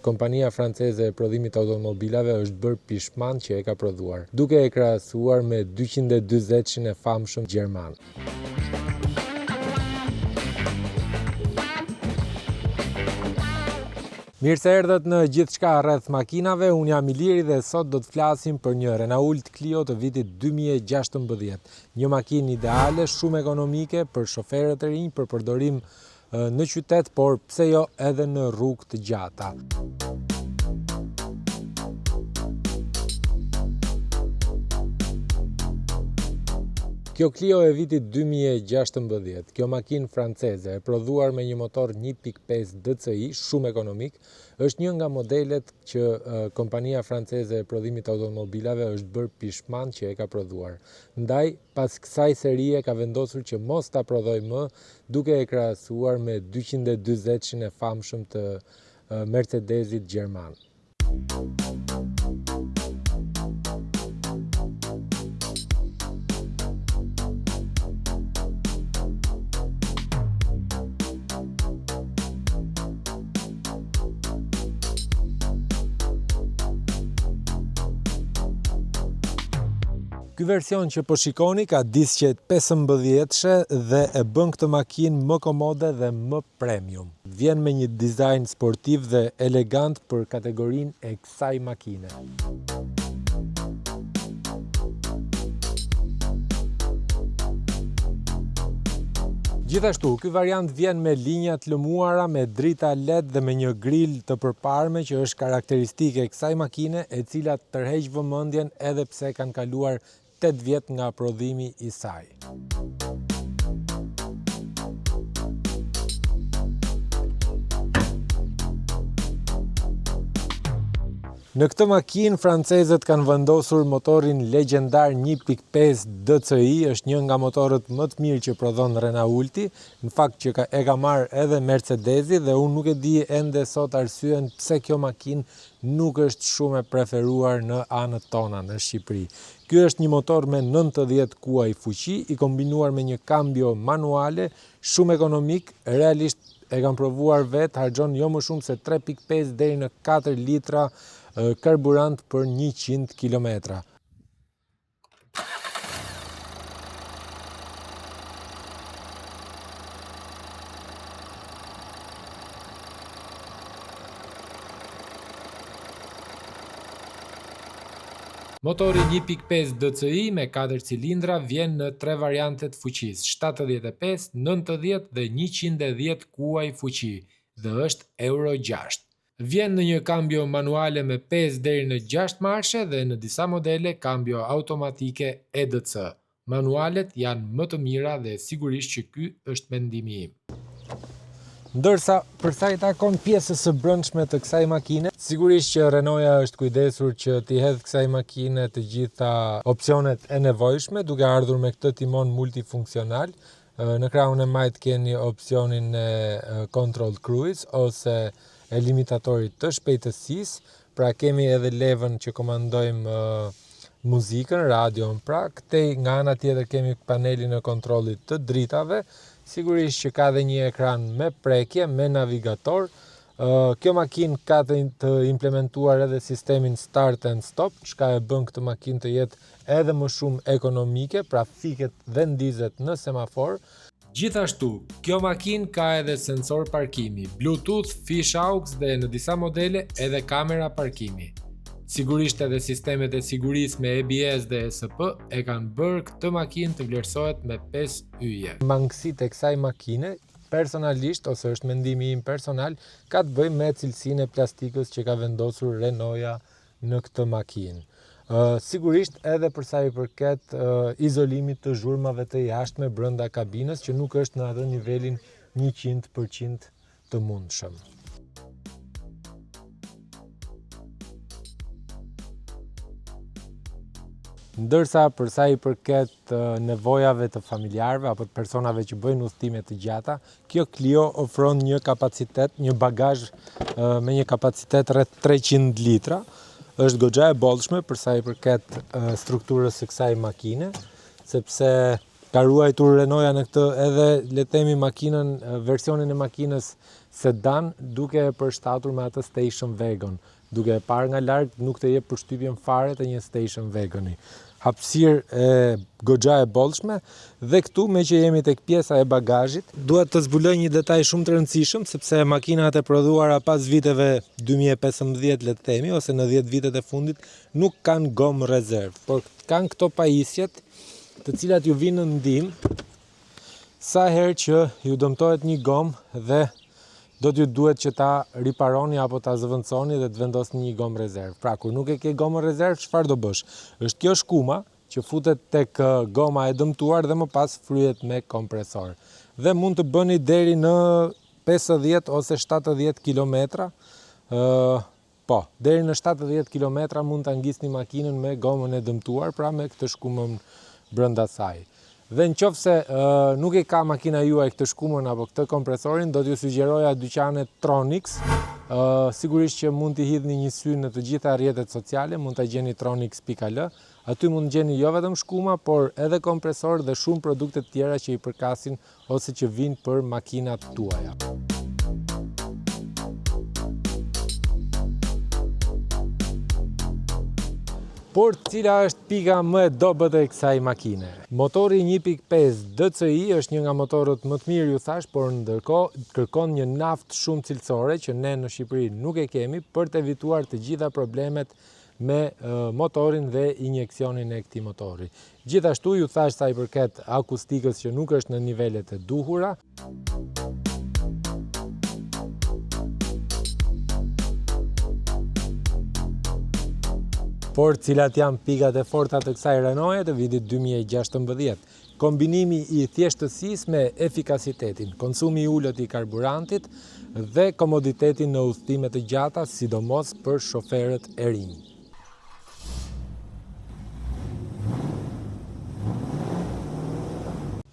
Kompania franceze e prodhimit automobilave është bërë pishman që e ka prodhuar, duke e krahasuar me 240-shin e famshëm gjerman. Mirë se erdhët në gjithçka rreth makinave, unë jam Iliri dhe sot do të flasim për një Renault Clio të vitit 2016. Një makinë ideale, shumë ekonomike për shoferët e rinj, për përdorim në qytet, por pse jo edhe në rrugë të gjata. Kjo Clio e vitit 2016, kjo makinë franceze e prodhuar me një motor 1.5 DCI, shumë ekonomik, është një nga modelet që kompania franceze e prodhimit automobilave është bërë pishman që e ka prodhuar. Ndaj, pas kësaj serie ka vendosur që mos ta prodhoj më, duke e krahasuar me 240-shin e famshëm të Mercedesit gjerman. Ky version që po shikoni ka disqet 15-she dhe e bën këtë makinë më komode dhe më premium. Vjen me një dizajn sportiv dhe elegant për kategorinë e kësaj makine. Gjithashtu, ky variant vjen me linja të lëmuara, me drita LED dhe me një grill të përparme që është karakteristike e kësaj makine, e cila tërheq vëmendjen edhe pse kanë kaluar 8 vjet nga prodhimi i saj. Në këtë makinë, francezët kanë vendosur motorin legjendar 1.5 DCI, është një nga motorët më të mirë që prodhon Renaulti, në fakt që e ka marrë edhe Mercedesi dhe unë nuk e di ende sot arsyen pse kjo makinë nuk është shumë e preferuar në anët tona në Shqipëri. Ky është një motor me 90 kuaj fuqi, i kombinuar me një kambio manuale, shumë ekonomik, realisht e kam provuar vetë, harxhon jo më shumë se 3.5 deri në 4 litra karburant për 100 kilometra. Motori 1.5 DCI me 4 cilindra vjen në 3 variante të fuqisë, 75, 90 dhe 110 kuaj fuqi dhe është Euro 6. Vjen në një kambio manuale me 5 deri në 6 marshe dhe në disa modele kambio automatike EDC. Manualet janë më të mira dhe sigurisht që ky është mendimi im. Ndërsa, për sa i takon pjesës së brendshme të kësaj makine, sigurisht që Renaultja është kujdesur që t'i hedh kësaj makine të gjitha opsionet e nevojshme, duke ardhur me këtë timon multifunksional. Në krahun e majt keni opsionin e Control Cruise ose e limitatorit të shpejtësisë, pra kemi edhe levën që komandojmë muzikën, radion, pra këtej nga ana tjetër kemi panelin e kontrollit të dritave, sigurisht që ka dhe një ekran me prekje, me navigator. Kjo makinë ka të implementuar edhe sistemin Start and Stop, çka e bën këtë makinë të jetë edhe më shumë ekonomike, pra fiket dhe ndizet në semafor. Gjithashtu, kjo makinë ka edhe sensor parkimi, Bluetooth, fish aux dhe në disa modele edhe kamera parkimi. Sigurisht edhe sistemet e sigurisë me ABS dhe ESP e kanë bërë këtë makinë të vlerësohet me 5 yje. Mangësitë e kësaj makine, personalisht, ose është mendimi im personal, ka të bëjë me cilësinë e plastikës që ka vendosur Renaultja në këtë makinë. Sigurisht edhe për sa i përket izolimit të zhurmave të jashtme brenda kabinës, që nuk është në atë nivelin 100% të mundshëm. Ndërsa për sa i përket nevojave të familjarëve apo të personave që bëjnë udhëtime të gjata, kjo Clio ofron një kapacitet, një bagazh me një kapacitet rreth 300 litra. Është goxha e bollshme për sa i përket strukturës së kësaj makine, sepse ka ruajtur Renaultja në këtë edhe le të themi makinën, versionin e makinës sedan duke e përshtatur me atë station wagon. Duke e parë nga larg nuk të jep përshtypjen fare të një station wagoni. Hapësirë e goxha e bollshme dhe këtu me që jemi tek pjesa e bagazhit, dua të zbuloj një detaj shumë të rëndësishëm sepse makinat e prodhuara pas viteve 2015 le të themi ose në 10 vitet e fundit nuk kanë gomë rezervë, por kanë këto pajisjet të cilat ju vinë në ndihmë sa herë që ju dëmtohet një gomë dhe do t'ju duhet që ta riparoni apo ta zëvendësoni dhe të vendosni një gomë rezervë. Pra, kur nuk e ke gomën rezervë, çfarë do bësh? Është kjo shkuma që futet tek goma e dëmtuar dhe më pas fryhet me kompresor. Dhe mund të bëni deri në 50 ose 70 kilometra. Deri në 70 kilometra mund ta ngisni makinën me gomën e dëmtuar, pra me këtë shkumën brenda saj. Dhe në qoftë se nuk e ka makina juaj këtë shkumën apo këtë kompresorin, do t'ju sugjeroja dyqanet Tronix. Sigurisht që mund t'i hidhni një sy në të gjitha rrjetet sociale, mund t'a gjeni tronix.al. Aty mund gjeni jo vetëm shkuma, por edhe kompresor dhe shumë produkte tjera që i përkasin ose që vinë për makinat tuaja. Por cila është pika më e dobët e kësaj makine? Motori 1.5 DCI është një nga motorët më të mirë ju thash, por ndërkohë kërkon një naftë shumë cilësore që ne në Shqipëri nuk e kemi për të evituar të gjitha problemet me motorin dhe injeksionin e këtij motori. Gjithashtu ju thash sa i përket akustikës që nuk është në nivelet e duhura. Por cilat janë pikat e forta të kësaj Renault të vitit 2016. Kombinimi i thjeshtësisë me efikasitetin, konsumi i ulët i karburantit dhe komoditetin në udhëtime të gjata, sidomos për shoferët e rinj.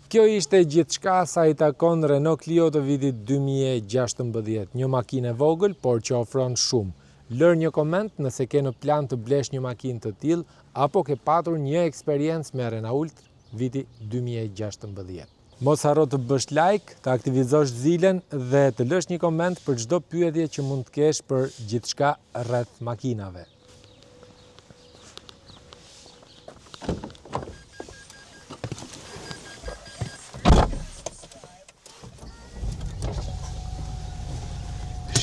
Kjo ishte gjithçka sa i takon Renault Clio të vitit 2016, një makinë e vogël, por që ofron shumë. Lër një koment nëse ke në plan të blesh një makinë të tillë apo ke patur një eksperiencë me Renault viti 2016. Mos harro të bësh like, të aktivizosh zilen dhe të lësh një koment për çdo pyetje që mund të kesh për gjithçka rreth makinave.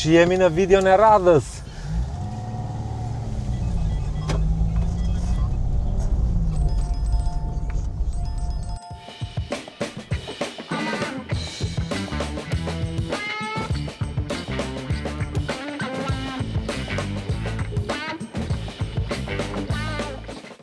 Jemi në videon e radhës.